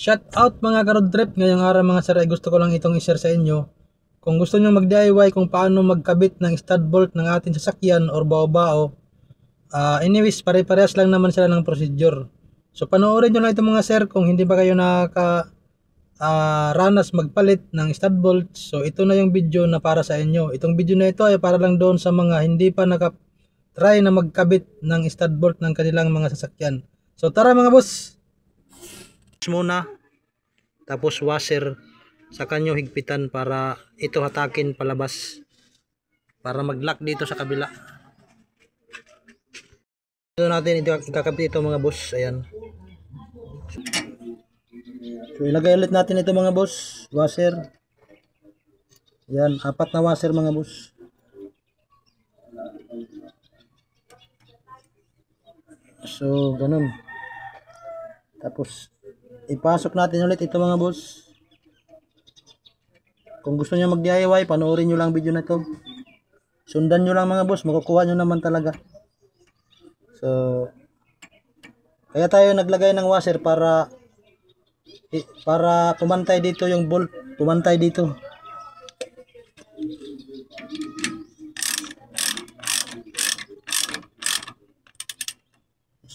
Shout out mga ka-road trip. Ngayong araw mga sir ay gusto ko lang itong i-share sa inyo. Kung gusto nyo mag-DIY kung paano magkabit ng stud bolt ng ating sasakyan or bao-bao, anyways pare-parehas lang naman sila ng procedure. So panoorin nyo lang ito mga sir kung hindi pa kayo ranas magpalit ng stud bolt. So ito na yung video na para sa inyo. Itong video na ito ay para lang doon sa mga hindi pa try na magkabit ng stud bolt ng kanilang mga sasakyan. So tara mga boss. Muna, tapos washer, saka nyo higpitan para ito hatakin palabas para mag-lock dito sa kabila. Ito natin ikakabit ito mga boss. Ayan. So ilagay ulit natin ito mga boss, washer. Ayan, 4 na washer mga boss. So ganun. Tapos ipasok natin ulit ito mga boss. Kung gusto niyo mag-DIY, panoorin niyo lang video na to. Sundan niyo lang mga boss, makukuha niyo naman talaga. So kaya tayo naglagay ng washer para pumantay dito yung bolt, pumantay dito.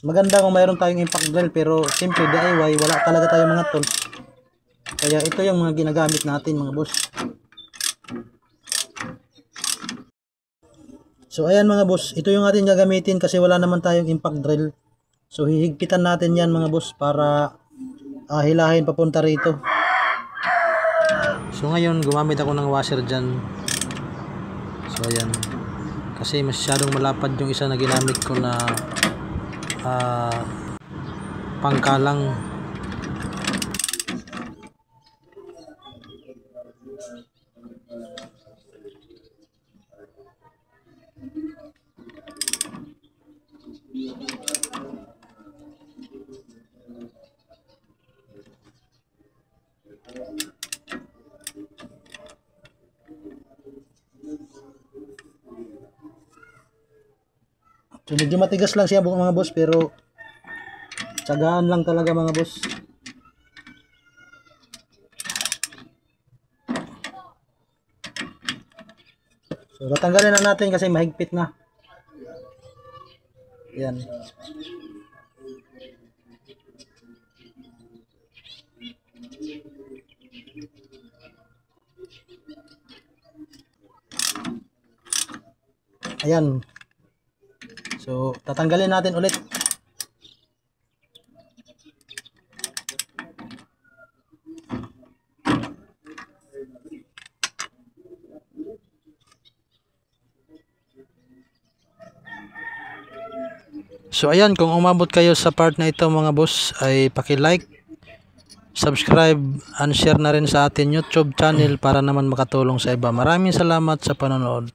Maganda kung mayroon tayong impact drill, pero simple DIY, wala talaga tayong mga tools. Kaya ito yung mga ginagamit natin mga boss. So ayan mga boss, ito yung ating gagamitin kasi wala naman tayong impact drill. So hihigpitan natin yan mga boss para hilahin papunta rito. So ngayon gumamit ako ng washer dyan. So ayan, kasi masyadong malapad yung isa na ginamit ko na pangkalang. So medyo matigas lang siya mga boss, pero tsagaan lang talaga mga boss. So tatanggalin na natin kasi mahigpit na. Yan. Ayan. So tatanggalin natin ulit. So ayan, kung umabot kayo sa part na ito mga boss, ay paki-like, subscribe, and share na rin sa ating YouTube channel para naman makatulong sa iba. Maraming salamat sa panonood.